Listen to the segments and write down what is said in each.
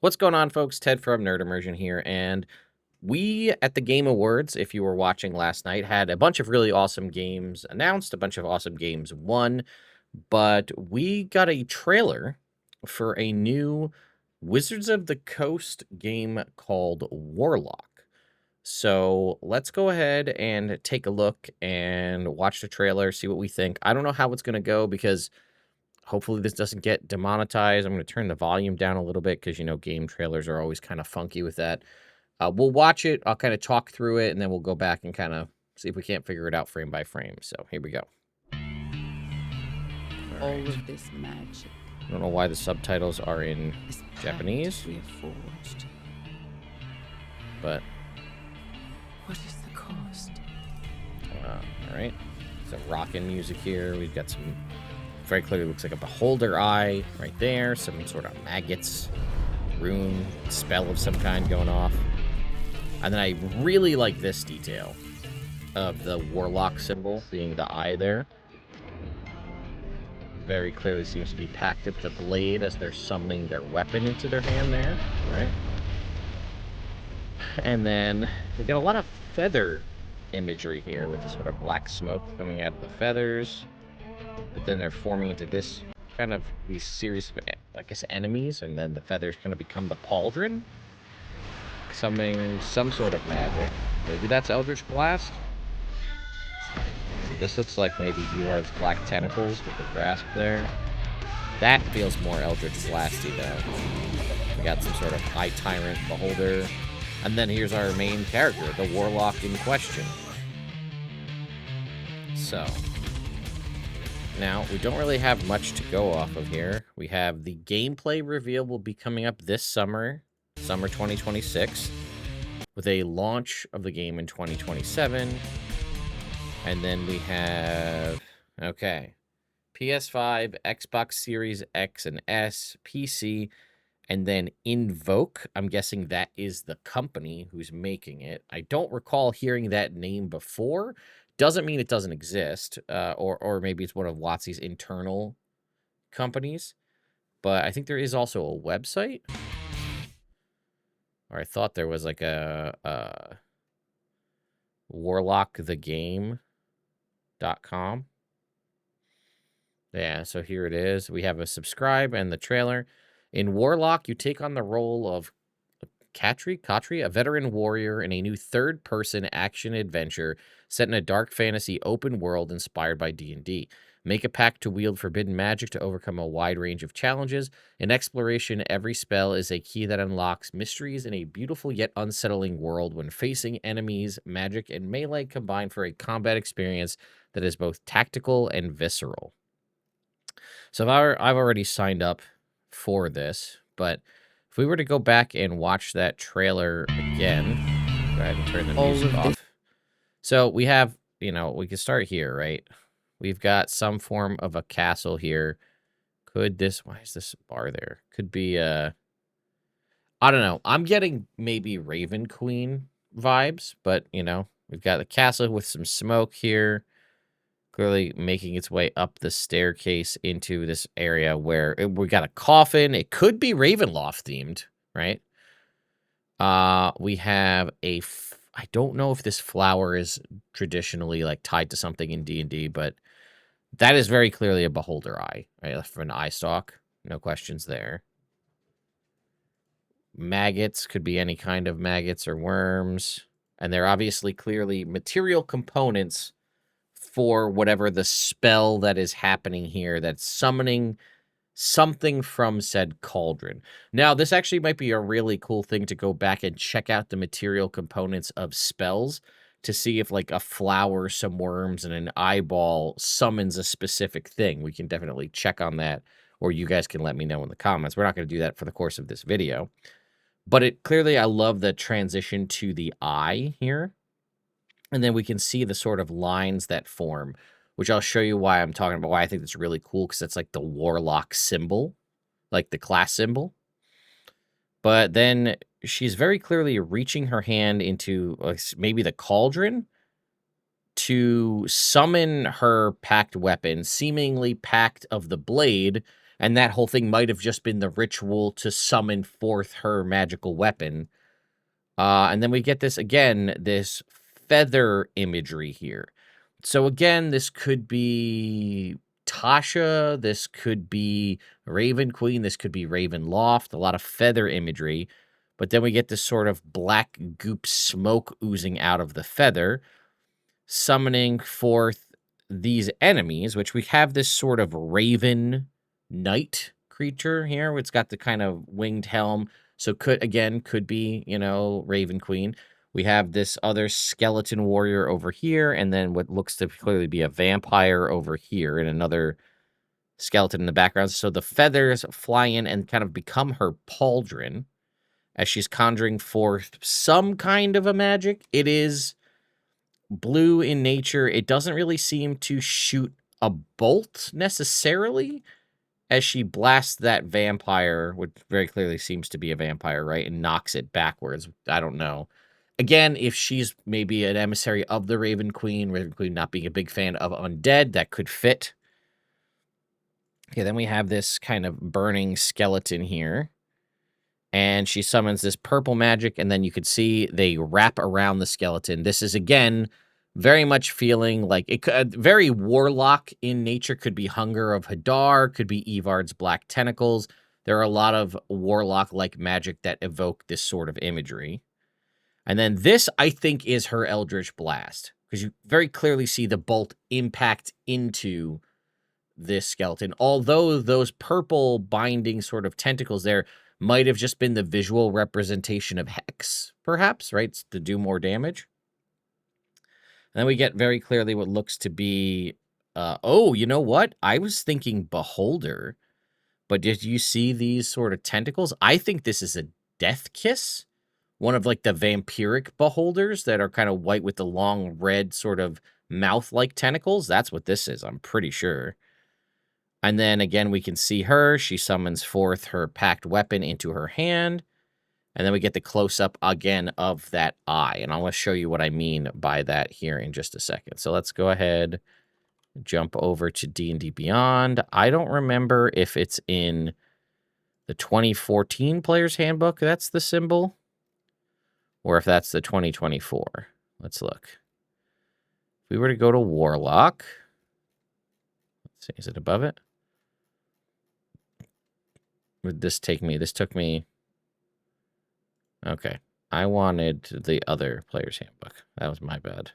What's going on, folks? Ted from Nerd Immersion here, and we at the Game Awards, if you were watching last night, had a bunch of really awesome games announced, a bunch of awesome games won, but we got a trailer for a new Wizards of the Coast game called Warlock. So let's go ahead and take a look and watch the trailer, see what we think. I don't know how it's going to go because hopefully this doesn't get demonetized. I'm going to turn the volume down a little bit because, game trailers are always kind of funky with that. We'll watch it. I'll kind of talk through it, and then we'll go back and kind of see if we can't figure it out frame by frame. So here we go. All of this magic. I don't know why the subtitles are in Japanese, we have forged. but What is the cost? all right. So rockin' music here. We've got some very clearly looks like a beholder eye right there. Some sort of maggots, rune, spell of some kind going off. And then I really like this detail of the Warlock symbol being the eye there. Very clearly seems to be packed at the blade as they're summoning their weapon into their hand there, right? And then we got a lot of feather imagery here with the sort of black smoke coming out of the feathers. But then they're forming into this kind of these series of, I guess, enemies, and then the feathers kind of become the pauldron, summoning some sort of magic. Maybe that's Eldritch Blast. This looks like maybe he has black tentacles with the grasp there. That feels more Eldritch Blasty though. We got some sort of High Tyrant Beholder. And then here's our main character, the Warlock in question. So now, we don't really have much to go off of here. We have the gameplay reveal will be coming up this summer 2026, with a launch of the game in 2027. And then we have, PS5, Xbox Series X and S, PC, and then Invoke. I'm guessing that is the company who's making it. I don't recall hearing that name before. Doesn't mean it doesn't exist, or maybe it's one of WotC's internal companies. But I think there is also a website. Or I thought there was like a warlockthegame.com. Yeah, so here it is. We have a subscribe and the trailer. In Warlock, you take on the role of Katri, a veteran warrior in a new third-person action adventure set in a dark fantasy open world inspired by D&D. Make a pact to wield forbidden magic to overcome a wide range of challenges. In exploration, every spell is a key that unlocks mysteries in a beautiful yet unsettling world when facing enemies. Magic and melee combine for a combat experience that is both tactical and visceral. So I've already signed up for this, but if we were to go back and watch that trailer again, go ahead and turn the music off. So we have, we can start here, right? We've got some form of a castle here. Why is this bar there? Could be, I don't know. I'm getting maybe Raven Queen vibes, but, we've got the castle with some smoke here. Clearly making its way up the staircase into this area where we got a coffin. It could be Ravenloft themed, right? We have I don't know if this flower is traditionally like tied to something in D&D, but that is very clearly a beholder eye, right? For an eye stalk. No questions there. Maggots could be any kind of maggots or worms. And they're obviously clearly material components for whatever the spell that is happening here that's summoning something from said cauldron. Now, this actually might be a really cool thing to go back and check out the material components of spells to see if like a flower, some worms, and an eyeball summons a specific thing. We can definitely check on that, or you guys can let me know in the comments. We're not going to do that for the course of this video. But clearly, I love the transition to the eye here. And then we can see the sort of lines that form, which I'll show you why I'm talking about, why I think that's really cool, because it's like the Warlock symbol, like the class symbol. But then she's very clearly reaching her hand into maybe the cauldron to summon her packed weapon, seemingly packed of the blade, And that whole thing might have just been the ritual to summon forth her magical weapon. And then we get this again, this feather imagery here. So again, this could be Tasha, this could be Raven Queen, this could be Ravenloft, a lot of feather imagery. But then we get this sort of black goop smoke oozing out of the feather, summoning forth these enemies, which we have this sort of raven knight creature here. It's got the kind of winged helm. So could be, Raven Queen. We have this other skeleton warrior over here, and then what looks to clearly be a vampire over here, and another skeleton in the background. So the feathers fly in and kind of become her pauldron as she's conjuring forth some kind of a magic. It is blue in nature. It doesn't really seem to shoot a bolt necessarily as she blasts that vampire, which very clearly seems to be a vampire, right? And knocks it backwards. I don't know. Again, if she's maybe an emissary of the Raven Queen not being a big fan of undead, that could fit. Okay, then we have this kind of burning skeleton here. And she summons this purple magic, and then you could see they wrap around the skeleton. This is, again, very much feeling like it could, very Warlock in nature. Could be Hunger of Hadar, could be Evard's Black Tentacles. There are a lot of Warlock-like magic that evoke this sort of imagery. And then this, I think, is her Eldritch Blast, because you very clearly see the bolt impact into this skeleton. Although those purple binding sort of tentacles there might have just been the visual representation of Hex, perhaps, right? To do more damage. And then we get very clearly what looks to be, you know what? I was thinking Beholder, but did you see these sort of tentacles? I think this is a Death Kiss, one of like the vampiric Beholders that are kind of white with the long red sort of mouth-like tentacles. That's what this is, I'm pretty sure. And then again, we can see her. She summons forth her packed weapon into her hand. And then we get the close-up again of that eye. And I want to show you what I mean by that here in just a second. So let's go ahead, jump over to D&D Beyond. I don't remember if it's in the 2014 Player's Handbook, that's the symbol, or if that's the 2024. Let's look. If we were to go to Warlock, let's see, is it above it? Would this take me? This took me. Okay. I wanted the other Player's Handbook. That was my bad.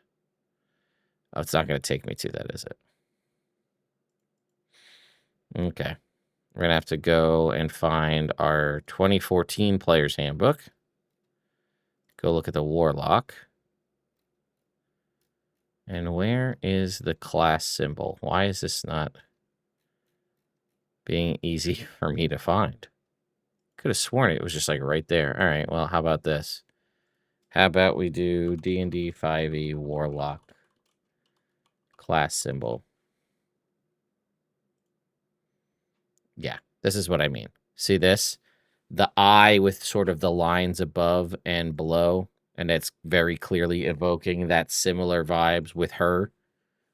Oh, it's not going to take me to that, is it? Okay. We're going to have to go and find our 2014 Player's Handbook. Go look at the Warlock. And where is the class symbol? Why is this not being easy for me to find? Could have sworn it was just like right there. All right, well, how about this? How about we do D&D 5e Warlock class symbol? Yeah, this is what I mean. See this? The eye with sort of the lines above and below, and it's very clearly evoking that similar vibes with her,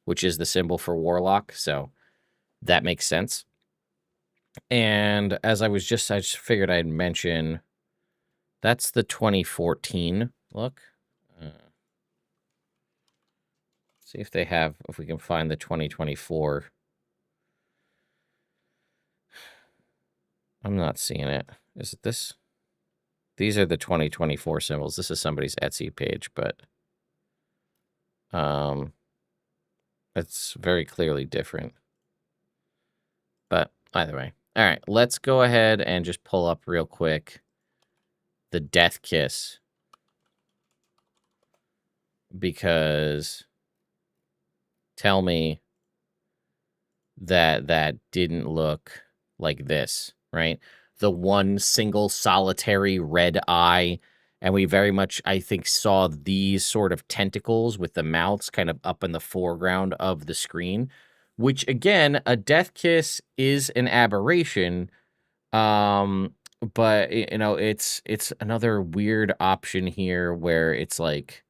which is the symbol for Warlock, so that makes sense. And as I just figured I'd mention, that's the 2014 look. See if if we can find the 2024. I'm not seeing it. Is it this? These are the 2024 symbols. This is somebody's Etsy page, but it's very clearly different. But either way. All right, let's go ahead and just pull up real quick the Death Kiss, because tell me that didn't look like this, right? The one single solitary red eye, and we very much, I think, saw these sort of tentacles with the mouths kind of up in the foreground of the screen, which again, a Death Kiss is an aberration, but it's another weird option here where it's like,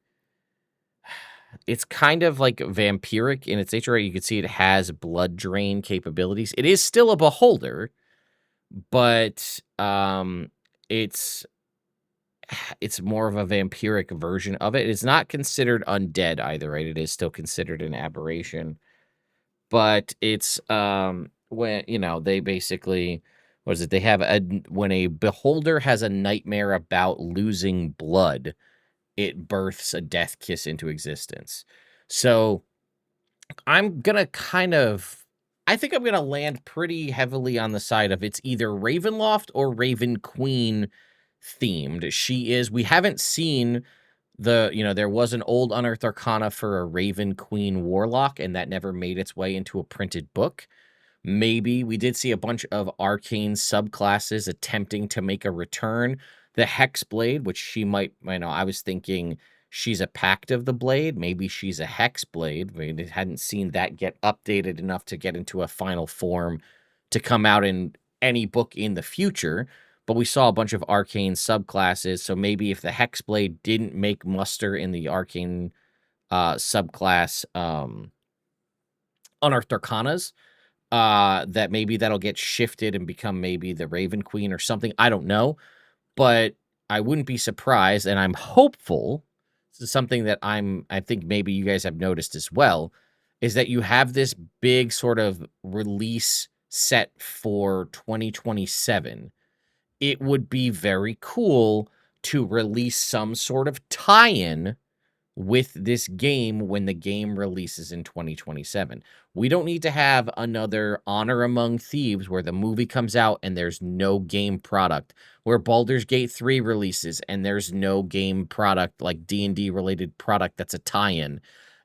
it's kind of like vampiric in its nature, right? You can see it has blood drain capabilities. It is still a Beholder, but it's it's more of a vampiric version of it. It's not considered undead either, right? It is still considered an aberration, but it's when they basically, what is it? They have a when a beholder has a nightmare about losing blood, it births a death kiss into existence. So I'm gonna I think I'm gonna land pretty heavily on the side of it's either Ravenloft or Raven Queen themed. We haven't seen there was an old Unearthed Arcana for a Raven Queen Warlock, and that never made its way into a printed book. Maybe we did see a bunch of arcane subclasses attempting to make a return. The Hexblade, which she might, I was thinking she's a Pact of the Blade. Maybe she's a Hexblade. I mean, I hadn't seen that get updated enough to get into a final form to come out in any book in the future. But we saw a bunch of arcane subclasses. So maybe if the Hexblade didn't make muster in the arcane subclass Unearthed Arcanas, that maybe that'll get shifted and become maybe the Raven Queen or something. I don't know, but I wouldn't be surprised, and I'm hopeful. This is something that I think maybe you guys have noticed as well, is that you have this big sort of release set for 2027. It would be very cool to release some sort of tie-in with this game when the game releases in 2027. We don't need to have another Honor Among Thieves where the movie comes out and there's no game product, where Baldur's Gate 3 releases and there's no game product, like D&D related product that's a tie-in.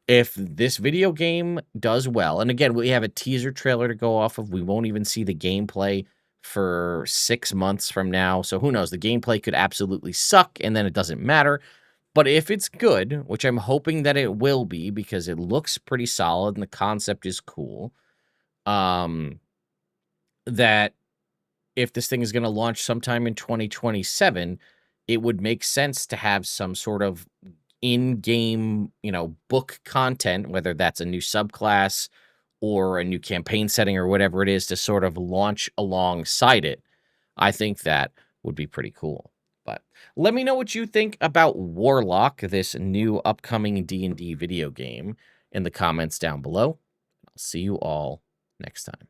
If this video game does well, and again, we have a teaser trailer to go off of, we won't even see the gameplay for 6 months from now. So who knows? The gameplay could absolutely suck and then it doesn't matter. But if it's good, which I'm hoping that it will be because it looks pretty solid and the concept is cool, that if this thing is going to launch sometime in 2027, it would make sense to have some sort of in-game, book content, whether that's a new subclass or a new campaign setting or whatever it is, to sort of launch alongside it. I think that would be pretty cool. But let me know what you think about Warlock, this new upcoming D&D video game, in the comments down below. I'll see you all next time.